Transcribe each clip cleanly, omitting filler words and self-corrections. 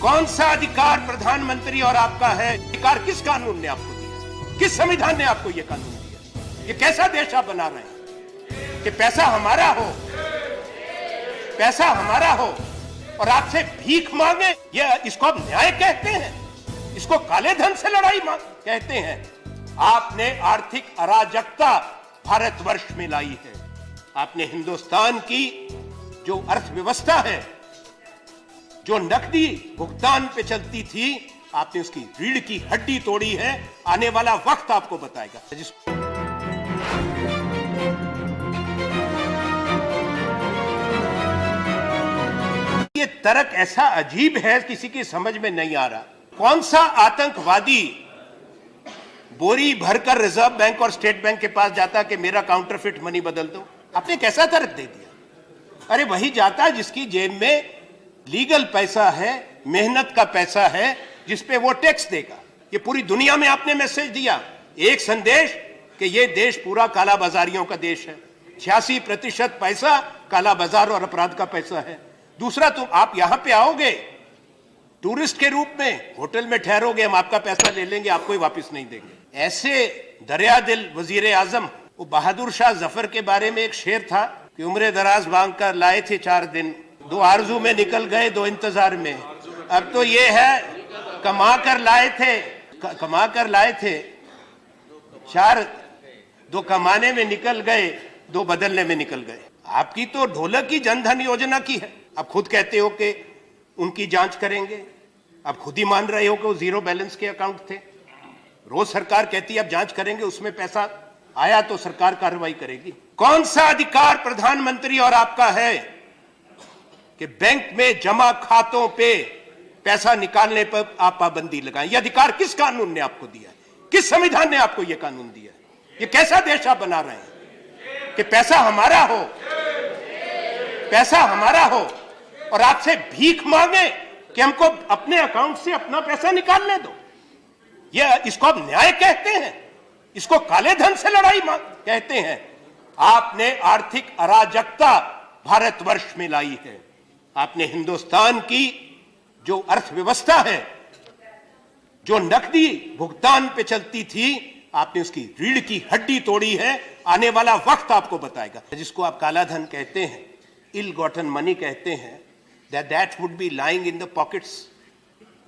कौन सा अधिकार प्रधानमंत्री और आपका है? अधिकार किस कानून ने आपको दिया? किस संविधान ने आपको यह कानून दिया? ये कैसा देश आप बना रहे हैं कि पैसा हमारा हो, पैसा हमारा हो और आपसे भीख मांगे? ये इसको आप न्याय कहते हैं? इसको काले धन से लड़ाई कहते हैं? आपने आर्थिक अराजकता भारतवर्ष में लाई है। आपने हिंदुस्तान की जो अर्थव्यवस्था है, जो नकदी भुगतान पे चलती थी, आपने उसकी रीढ़ की हड्डी तोड़ी है। आने वाला वक्त आपको बताएगा। ये तर्क ऐसा अजीब है, किसी की समझ में नहीं आ रहा। कौन सा आतंकवादी बोरी भरकर रिजर्व बैंक और स्टेट बैंक के पास जाता कि मेरा काउंटरफिट मनी बदल दो? आपने कैसा तर्क दे दिया? अरे वही जाता जिसकी जेब में लीगल पैसा है, मेहनत का पैसा है, जिसपे वो टैक्स देगा। ये पूरी दुनिया में आपने मैसेज दिया, एक संदेश कि ये देश पूरा काला बाजारियों का देश है। 86% पैसा काला बाजार और अपराध का पैसा है। दूसरा, तुम आप यहां पे आओगे टूरिस्ट के रूप में, होटल में ठहरोगे, हम आपका पैसा ले लेंगे, आपको ही वापस नहीं देंगे। ऐसे दरिया दिल वजीर आजम, वो बहादुर शाह जफर के बारे में एक शेर था कि उम्र दराज मांग कर लाए थे 4 दिन, 2 आरजू में निकल गए 2 इंतजार में। अब तो ये है कमा कर लाए थे 4, 2 कमाने में निकल गए, 2 बदलने में निकल गए। आपकी तो ढोलक की जनधन योजना की है। आप खुद कहते हो कि उनकी जांच करेंगे, आप खुद ही मान रहे हो कि वो 0 बैलेंस के अकाउंट थे। रोज सरकार कहती है अब जांच करेंगे, उसमें पैसा आया तो सरकार कार्रवाई करेगी। कौन सा अधिकार प्रधानमंत्री और आपका है कि बैंक में जमा खातों पे पैसा निकालने पर आप पाबंदी लगाएं? यह अधिकार किस कानून ने आपको दिया है? किस संविधान ने आपको यह कानून दिया है? यह कैसा देश आप बना रहे हैं कि पैसा हमारा हो, पैसा हमारा हो और आपसे भीख मांगे कि हमको अपने अकाउंट से अपना पैसा निकालने दो? यह इसको आप न्याय कहते हैं? इसको काले धन से लड़ाई कहते हैं? आपने आर्थिक अराजकता भारतवर्ष में लाई है। आपने हिंदुस्तान की जो अर्थव्यवस्था है, जो नकदी भुगतान पे चलती थी, आपने उसकी रीढ़ की हड्डी तोड़ी है। आने वाला वक्त आपको बताएगा। जिसको आप काला धन कहते हैं, इल गॉटन मनी कहते हैं, that would be lying in the pockets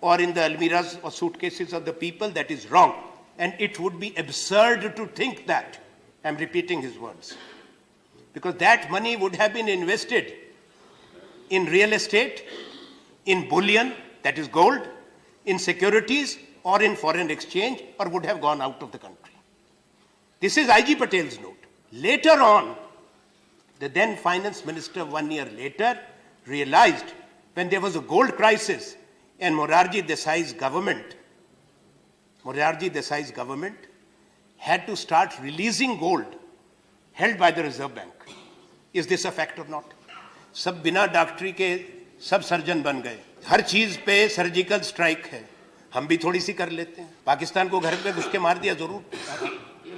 or in the almiras or suitcases of the people, that is wrong. And it would be absurd to think that. I'm repeating his words. Because that money would have been invested in real estate, in bullion, that is gold, in securities, or in foreign exchange, or would have gone out of the country. This is IG Patel's note. Later on, the then finance minister 1 year later realized when there was a gold crisis and Morarji Desai's government had to start releasing gold held by the Reserve Bank. Is this a fact or not? सब बिना डॉक्टरी के सब surgeon बन गए। हर चीज पे surgical strike है। हम भी थोड़ी सी कर लेते हैं। पाकिस्तान को घर पे घुस के मार दिया, जरूर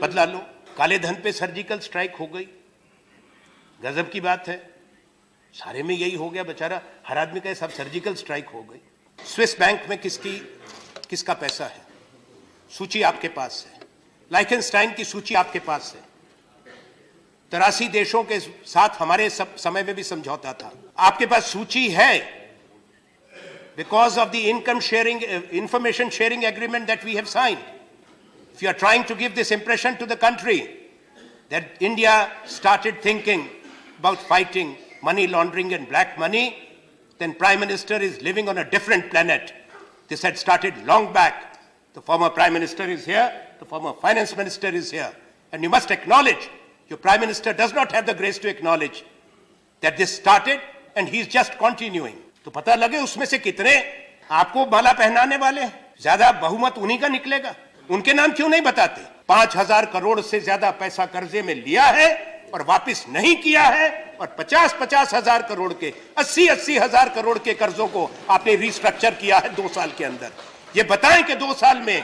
बदला लो। काले धन पे सर्जिकल स्ट्राइक हो गई, गजब की बात है। सारे में यही हो गया बेचारा, हर आदमी का सब सर्जिकल स्ट्राइक हो गई। स्विस बैंक में किसका पैसा है? सूची आपके पास है। लाइखनस्टाइन की सूची आपके पास है। 83 देशों के साथ हमारे सब समय में भी समझौता था। आपके पास सूची है। Because of the information sharing agreement that we have signed, if you are trying to give this impression to the country that India started thinking about fighting money laundering and black money, then Prime Minister is living on a different planet. This had started long back. The former Prime Minister is here, the former Finance Minister is here. And you must acknowledge, your Prime Minister does not have the grace to acknowledge that this started and he's just continuing. तो पता लगे उसमें से कितने आपको माला पहनाने वाले हैं। ज्यादा बहुमत उन्हीं का निकलेगा। उनके नाम क्यों नहीं बताते? 5,000 करोड़ से ज्यादा पैसा कर्जे में लिया है और वापस नहीं किया है, और 50-50 हजार करोड़ के 80-80 हजार करोड़ के कर्जों को आपने रिस्ट्रक्चर किया है 2 साल के अंदर। ये बताएं कि 2 साल में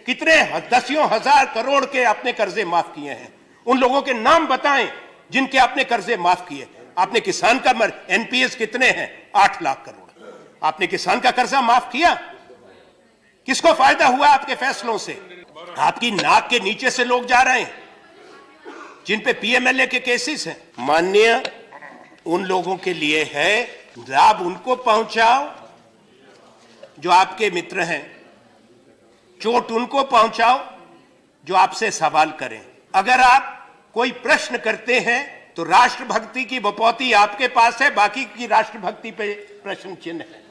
कितने दसियों हजार करोड़ के आपने कर्जे माफ किए हैं। उन लोगों के नाम बताएं जिनके आपने कर्जे माफ किए। आपने किसान का एनपीएस कितने हैं? 8 लाख करोड़। आपने किसान का कर्जा माफ किया? किसको फायदा हुआ आपके फैसलों से? आपकी नाक के नीचे से लोग जा रहे हैं जिन पे पीएमएलए के केसेस हैं। माननीय उन लोगों के लिए है, लाभ उनको पहुंचाओ जो आपके मित्र हैं, चोट उनको पहुंचाओ जो आपसे सवाल करें। अगर आप कोई प्रश्न करते हैं तो राष्ट्रभक्ति की बपौती आपके पास है, बाकी की राष्ट्रभक्ति पे प्रश्न चिन्ह है।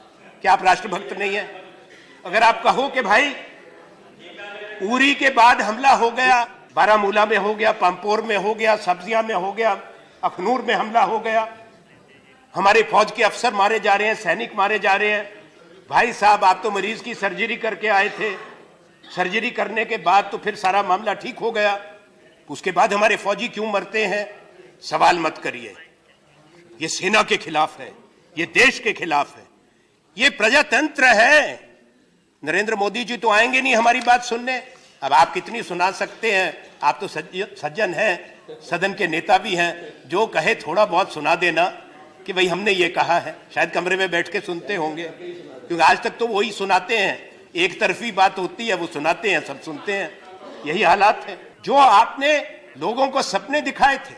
क्या आप राष्ट्रभक्त नहीं है? अगर आप कहो कि भाई उरी के बाद हमला हो गया, बारामूला में हो गया, पांपोर में हो गया, सब्जियां में हो गया, अखनूर में हमला हो गया, हमारे फौज के अफसर मारे जा रहे हैं, सैनिक मारे जा रहे हैं। भाई साहब, आप तो मरीज की सर्जरी करके आए थे, सर्जरी करने के बाद तो फिर सारा मामला ठीक हो गया, उसके बाद हमारे फौजी क्यों मरते हैं? सवाल मत करिए। ये सेना के खिलाफ है, ये देश के खिलाफ है, ये प्रजातंत्र है। नरेंद्र मोदी जी तो आएंगे नहीं हमारी बात सुनने। अब आप कितनी सुना सकते हैं? आप तो सज्जन हैं, सदन के नेता भी हैं, जो कहे थोड़ा बहुत सुना देना कि भाई हमने ये कहा है। शायद कमरे में बैठ के सुनते होंगे, क्योंकि आज तक तो वही सुनाते हैं, एक तरफी बात होती है, वो सुनाते हैं, सब सुनते हैं। यही हालात है। जो आपने लोगों को सपने दिखाए थे,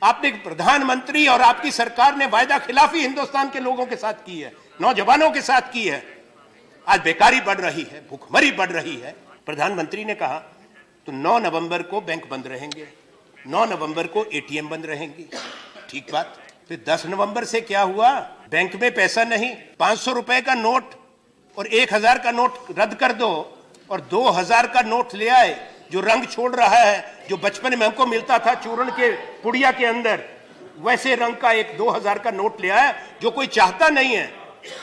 आपने प्रधानमंत्री और आपकी सरकार ने वायदा खिलाफी हिंदुस्तान के लोगों के साथ की है, नौजवानों के साथ की है। आज बेकारी बढ़ रही है, भूखमरी बढ़ रही है। प्रधानमंत्री ने कहा तो 9 नवंबर को बैंक बंद रहेंगे, 9 नवंबर को एटीएम बंद रहेंगी। ठीक बात। फिर 10 नवंबर से क्या हुआ? बैंक में पैसा नहीं, 500 रुपए का नोट और 1000 का नोट रद्द कर दो और 2000 का नोट ले आए, जो रंग छोड़ रहा है, जो बचपन में हमको मिलता था चूर्ण के पुड़िया के अंदर, वैसे रंग का एक 2000 का नोट ले आया, जो कोई चाहता नहीं है।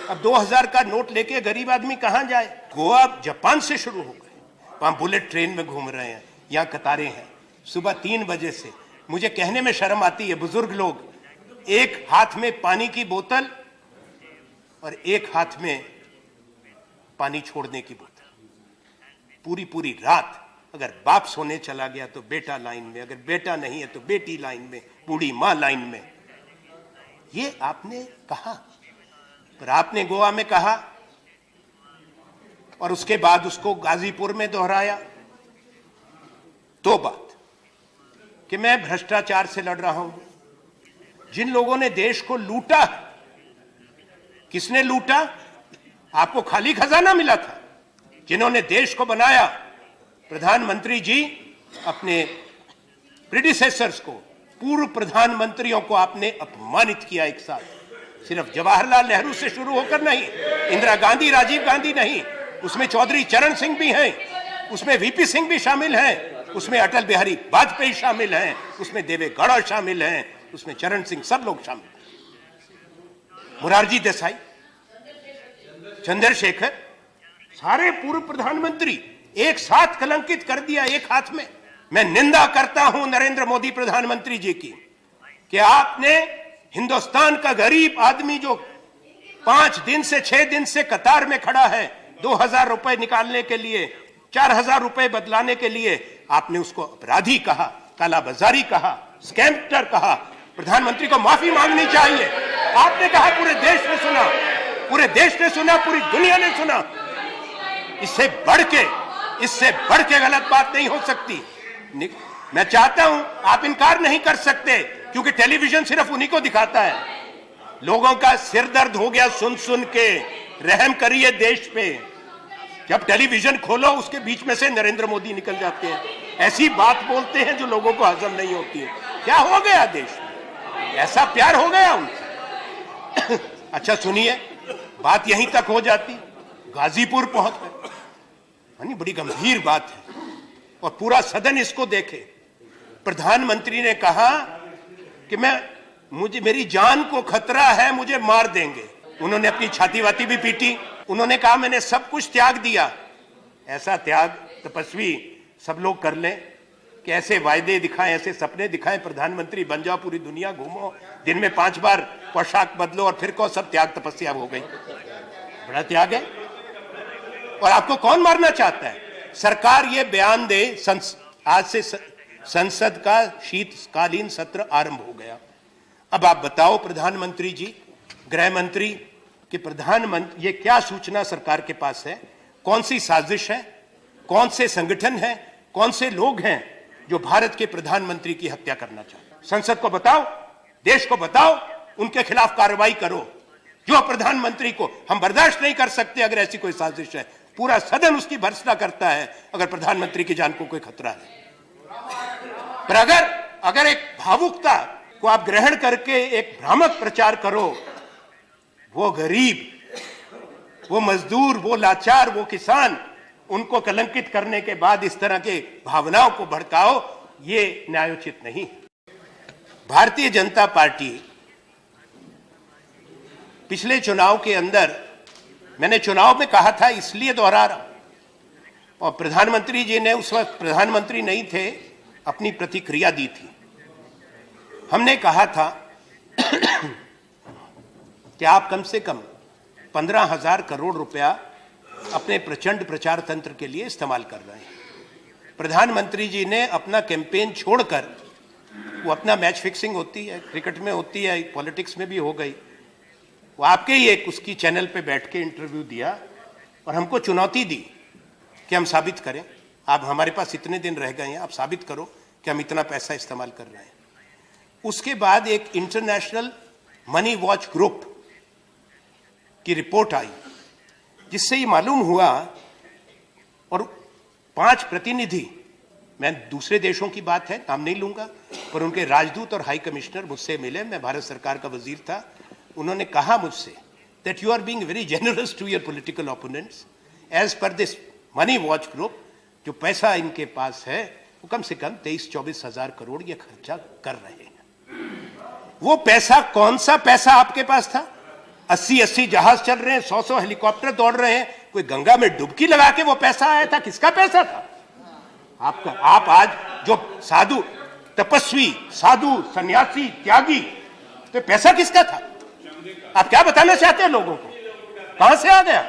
अब 2000 का नोट लेके गरीब आदमी कहां जाए? गोवा जापान से शुरू हो गए, वहां बुलेट ट्रेन में घूम रहे हैं, यहाँ कतारें हैं सुबह 3 बजे से। मुझे कहने में शर्म आती है, बुजुर्ग लोग एक हाथ में पानी की बोतल और एक हाथ में पानी छोड़ने की बोतल, पूरी पूरी रात। अगर बाप सोने चला गया तो बेटा लाइन में, अगर बेटा नहीं है तो बेटी लाइन में, बूढ़ी मां लाइन में। ये आपने कहा, पर आपने गोवा में कहा और उसके बाद उसको गाजीपुर में दोहराया। तो बात कि मैं भ्रष्टाचार से लड़ रहा हूं। जिन लोगों ने देश को लूटा, किसने लूटा? आपको खाली खजाना मिला था। जिन्होंने देश को बनाया, प्रधानमंत्री जी अपने प्रीडिसेसर्स को, पूर्व प्रधानमंत्रियों को आपने अपमानित किया एक साथ। सिर्फ जवाहरलाल नेहरू से शुरू होकर नहीं, इंदिरा गांधी, राजीव गांधी नहीं, उसमें चौधरी चरण सिंह भी हैं, उसमें वीपी सिंह भी शामिल हैं, उसमें अटल बिहारी वाजपेयी शामिल हैं, उसमें देवे गौड़ा शामिल हैं, उसमें चरण सिंह, सब लोग शामिल हैं। मोरारजी देसाई, चंद्रशेखर, सारे पूर्व प्रधानमंत्री एक साथ कलंकित कर दिया एक हाथ में। मैं निंदा करता हूं नरेंद्र मोदी प्रधानमंत्री जी की कि आपने हिंदुस्तान का गरीब आदमी जो 5 दिन से 6 दिन से कतार में खड़ा है 2000 रुपए निकालने के लिए, 4000 रुपए बदलाने के लिए, आपने उसको अपराधी कहा, कालाबाजारी कहा, स्कैमर कहा। प्रधानमंत्री को माफी मांगनी चाहिए। आपने कहा, पूरे देश ने सुना, पूरे देश ने सुना, पूरी दुनिया ने सुना। इससे बढ़ के गलत बात नहीं हो सकती। मैं चाहता हूं, आप इनकार नहीं कर सकते, क्योंकि टेलीविजन सिर्फ उन्हीं को दिखाता है। लोगों का सिर दर्द हो गया सुन सुन के। रहम करिए देश पे। जब टेलीविजन खोलो उसके बीच में से नरेंद्र मोदी निकल जाते हैं, ऐसी बात बोलते हैं जो लोगों को हजम नहीं होती है। क्या हो गया देश में? ऐसा प्यार हो गया उनसे। अच्छा सुनिए, बात यहीं तक हो जाती, गाजीपुर पहुंच गए। बड़ी गंभीर बात है और पूरा सदन इसको देखे। प्रधानमंत्री ने कहा कि मेरी जान को खतरा है, मुझे मार देंगे। उन्होंने अपनी छाती वाती भी पीटी। उन्होंने कहा मैंने सब कुछ त्याग दिया। ऐसा त्याग तपस्वी सब लोग कर लें कि ऐसे वायदे दिखाएं, ऐसे सपने दिखाएं, प्रधानमंत्री बन जाओ, पूरी दुनिया घूमो, दिन में 5 बार पोशाक बदलो और फिर कहो सब त्याग तपस्या हो गई। बड़ा त्याग है। और आपको कौन मारना चाहता है? सरकार ये बयान दे, आज से संसद का शीतकालीन सत्र आरंभ हो गया। अब आप बताओ प्रधानमंत्री जी, गृह मंत्री, कि प्रधानमंत्री, ये क्या सूचना सरकार के पास है, कौन सी साजिश है, कौन से संगठन है, कौन से लोग हैं जो भारत के प्रधानमंत्री की हत्या करना चाहते हैं। संसद को बताओ, देश को बताओ, उनके खिलाफ कार्रवाई करो। जो प्रधानमंत्री को हम बर्दाश्त नहीं कर सकते अगर ऐसी कोई साजिश है। पूरा सदन उसकी भर्त्सना करता है अगर प्रधानमंत्री की जान को कोई खतरा है। पर अगर एक भावुकता को आप ग्रहण करके एक भ्रामक प्रचार करो, वो गरीब, वो मजदूर, वो लाचार, वो किसान, उनको कलंकित करने के बाद इस तरह के भावनाओं को भड़काओ, ये न्यायोचित नहीं। भारतीय जनता पार्टी पिछले चुनाव के अंदर, मैंने चुनाव में कहा था इसलिए दोहरा रहा हूं, और प्रधानमंत्री जी ने उस वक्त प्रधानमंत्री नहीं थे, अपनी प्रतिक्रिया दी थी। हमने कहा था कि आप कम से कम 15,000 करोड़ रुपया अपने प्रचंड प्रचार तंत्र के लिए इस्तेमाल कर रहे हैं। प्रधानमंत्री जी ने अपना कैंपेन छोड़कर, वो अपना मैच फिक्सिंग होती है, क्रिकेट में होती है, पॉलिटिक्स में भी हो गई, वो आपके ही एक उसकी चैनल पे बैठ के इंटरव्यू दिया और हमको चुनौती दी कि हम साबित करें, आप हमारे पास इतने दिन रह गए हैं, आप साबित करो कि हम इतना पैसा इस्तेमाल कर रहे हैं। उसके बाद एक इंटरनेशनल मनी वॉच ग्रुप की रिपोर्ट आई, जिससे ये मालूम हुआ, और 5 प्रतिनिधि, मैं दूसरे देशों की बात है, नाम नहीं लूंगा, पर उनके राजदूत और हाई कमिश्नर मुझसे मिले, मैं भारत सरकार का वजीर था। उन्होंने कहा मुझसे that you are being very generous to your political opponents. As per this money watch group, जो पैसा इनके पास है वो कम से कम 23-24 हजार करोड़ ये खर्चा कर रहे हैं। वो पैसा, कौन सा पैसा आपके पास था? 80-80 जहाज चल रहे हैं, 100-100 हेलीकॉप्टर दौड़ रहे हैं, कोई गंगा में डुबकी लगा के वो पैसा आया था? किसका पैसा था आपका? आप आज जो साधु, तपस्वी, साधु, सन्यासी, त्यागी, तो पैसा किसका था? आप क्या बताना चाहते हैं लोगों को? कहां से आ गया?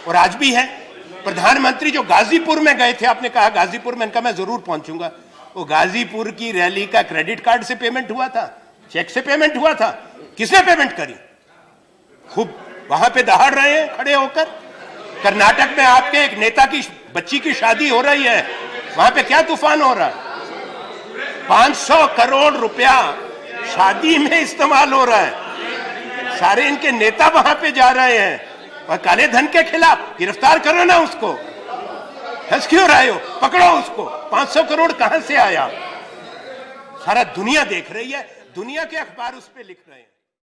और आज भी है। प्रधानमंत्री जो गाजीपुर में गए थे, आपने कहा गाजीपुर में, इनका मैं जरूर पहुंचूंगा। वो गाजीपुर की रैली का क्रेडिट कार्ड से पेमेंट हुआ था, चेक से पेमेंट हुआ था? किसने पेमेंट करी? खूब वहां पे दहाड़ रहे हैं खड़े होकर। कर्नाटक में आपके एक नेता की बच्ची की शादी हो रही है, वहां पे क्या तूफान हो रहा है? 500 करोड़ रुपया शादी में इस्तेमाल हो रहा है। सारे इनके नेता वहां पे जा रहे हैं और काले धन के खिलाफ गिरफ्तार करो ना उसको। हंस क्यों रहे हो? पकड़ो उसको। 500 करोड़ कहां से आया? सारा दुनिया देख रही है, दुनिया के अखबार उस पे लिख रहे हैं।